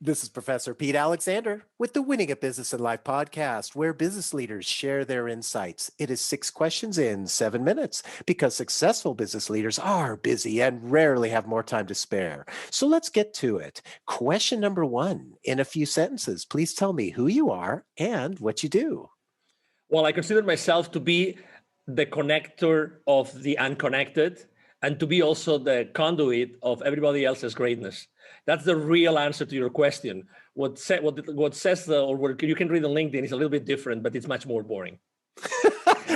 This is Professor Pete Alexander with the Winning at Business and Life podcast, where business leaders share their insights. It is 6 questions in 7 minutes because successful business leaders are busy and rarely have more time to spare. So let's get to it. Question number 1, in a few sentences, please tell me who you are and what you do. Well, I consider myself to be the connector of the unconnected and to be also the conduit of everybody else's greatness. That's the real answer to your question. What says or what you can read on LinkedIn is a little bit different, but it's much more boring.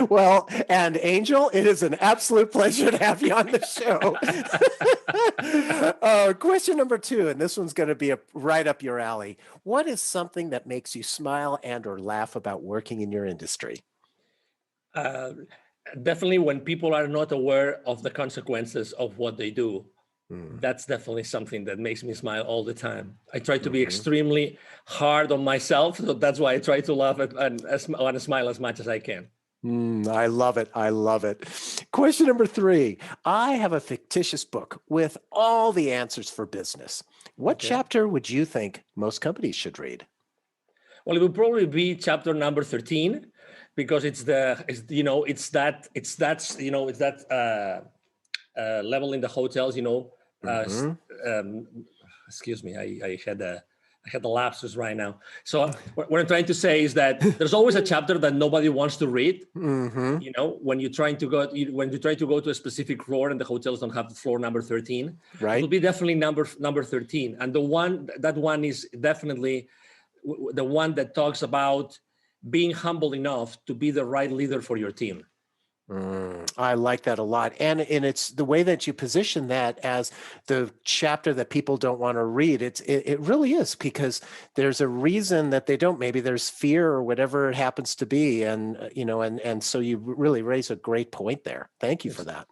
Well, and Angel, it is an absolute pleasure to have you on the show. Question number 2, and this one's going to be right up your alley. What is something that makes you smile and or laugh about working in your industry? Definitely when people are not aware of the consequences of what they do. That's definitely something that makes me smile all the time. I try to be extremely hard on myself, so that's why I try to laugh and smile as much as I can. I love it. I love it. Question number 3. I have a fictitious book with all the answers for business. What chapter would you think most companies should read? Well, it would probably be chapter number 13, because it's that level in the hotels, excuse me, I had the lapsus right now. So what I'm trying to say is that there's always a chapter that nobody wants to read. When you're trying to go to a specific floor and the hotels don't have the floor number 13, right? It'll be definitely number 13. And that one is definitely the one that talks about being humble enough to be the right leader for your team. I like that a lot. And it's the way that you position that as the chapter that people don't want to read. It really is, because there's a reason that they don't. Maybe there's fear or whatever it happens to be. And, and so you really raise a great point there. Thank you for that.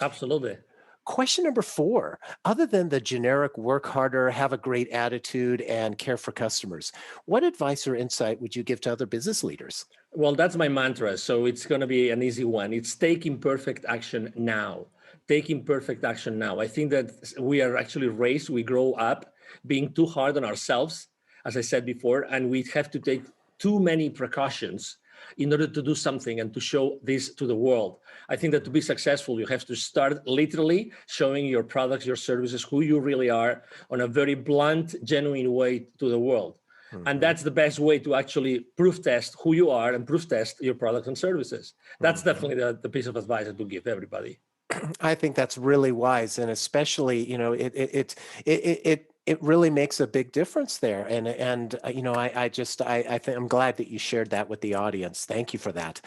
Absolutely. Question number 4, other than the generic work harder, have a great attitude, and care for customers, what advice or insight would you give to other business leaders? Well, that's my mantra. So it's going to be an easy one. It's take imperfect action now. Take imperfect action now. I think that we are actually raised, we grow up being too hard on ourselves, as I said before, and we have to take too many precautions in order to do something and to show this to the world. I think that to be successful, you have to start literally showing your products, your services, who you really are on a very blunt, genuine way to the world. And that's the best way to actually proof test who you are and proof test your products and services. That's definitely the piece of advice that to give everybody. I think that's really wise. And especially, it really makes a big difference there. And I think I'm glad that you shared that with the audience. Thank you for that.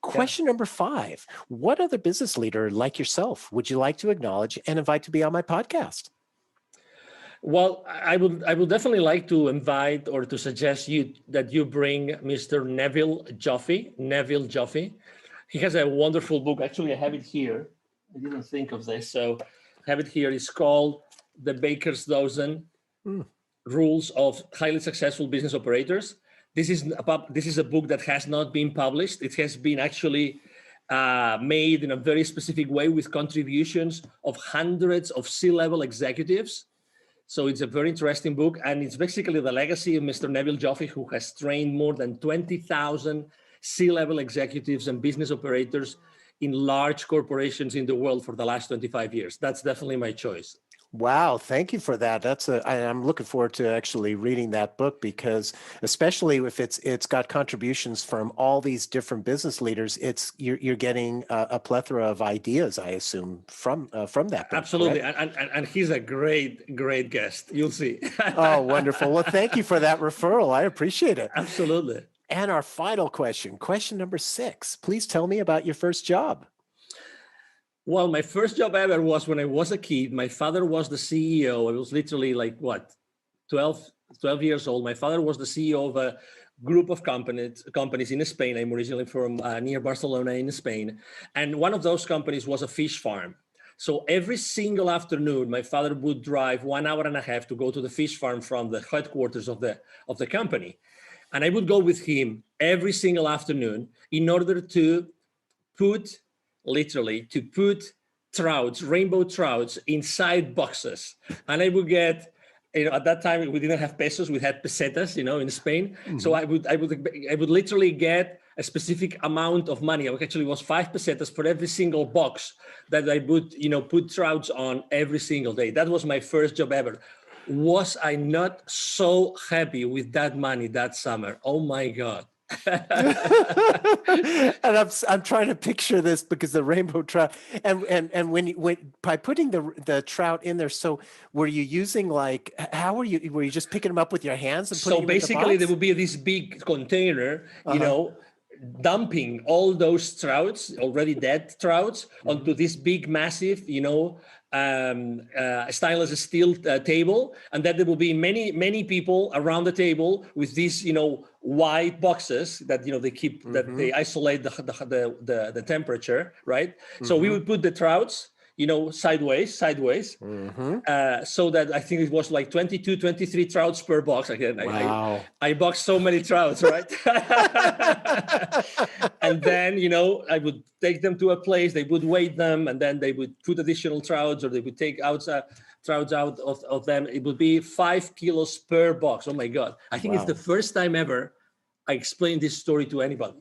Question number 5, what other business leader like yourself would you like to acknowledge and invite to be on my podcast? Well, I would definitely like to invite or to suggest that you bring Mr. 𝐁𝐵𝐿 Joffe. He has a wonderful book. Actually, I have it here. I didn't think of this. So I have it here. It's called The Baker's Dozen, Rules of Highly Successful Business Operators. This is a book that has not been published. It has been actually made in a very specific way with contributions of hundreds of C-level executives. So it's a very interesting book, and it's basically the legacy of Mr. 𝐁𝐵𝐿 Joffe, who has trained more than 20,000 C-level executives and business operators in large corporations in the world for the last 25 years. That's definitely my choice. Wow, thank you for that. I'm looking forward to actually reading that book, because especially if it's got contributions from all these different business leaders, you're getting a plethora of ideas, I assume, from that book. Absolutely, and he's a great guest. You'll see. Oh, wonderful. Well, thank you for that referral. I appreciate it. Absolutely. And our final question number 6. Please tell me about your first job. Well, my first job ever was when I was a kid. My father was the CEO. I was literally 12 years old. My father was the CEO of a group of companies in Spain. I'm originally from near Barcelona in Spain. And one of those companies was a fish farm. So every single afternoon, my father would drive 1 hour and a half to go to the fish farm from the headquarters of the company. And I would go with him every single afternoon in order to put trouts, rainbow trouts, inside boxes. And I would get at that time we didn't have pesos, we had pesetas, in Spain. So Mm-hmm. I would literally get a specific amount of money. Actually, it was 5 pesetas for every single box that I would, put trouts on every single day. That was my first job ever. Was I not so happy with that money that summer? Oh my God. And I'm trying to picture this because the rainbow trout and when by putting the trout in there, so were you using how were you just picking them up with your hands and putting So them in the basically, there box? would be this big container, Uh-huh. dumping all those trouts, already dead trouts, Mhm. onto this big, massive, stainless steel table, and then there will be many, many people around the table with these, white boxes that they keep that Mhm. they isolate the temperature, right? So we Mhm. would put the trouts, sideways, Mhm. so that I think it was like 22, 23 trouts per box. Again, Wow. I boxed so many trouts, right? And then, I would take them to a place, they would weigh them, and then they would put additional trouts, or they would take out trouts out of them. It would be 5 kilos per box. Oh my God. I think it's the Wow. first time ever I explained this story to anybody.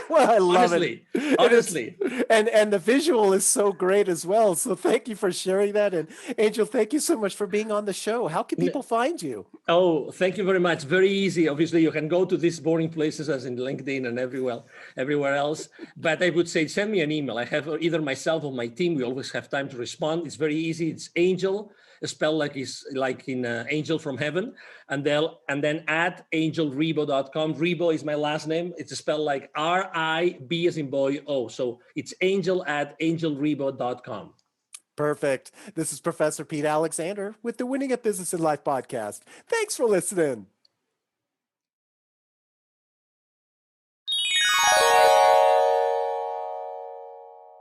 Well, I love it. Honestly, It is, honestly. and the visual is so great as well. So thank you for sharing that. And Angel, thank you so much for being on the show. How can people find you? Oh, thank you very much. Very easy. Obviously, you can go to these boring places as in LinkedIn and everywhere else. But I would say send me an email. I have either myself or my team. We always have time to respond. It's very easy. It's Angel, spelled like in Angel from Heaven, and then at angelrebo.com. Rebo is my last name. It's spelled like RIB as in boy O. So it's Angel at angelrebo.com. Perfect. This is Professor Pete Alexander with the Winning at Business and Life podcast. Thanks for listening.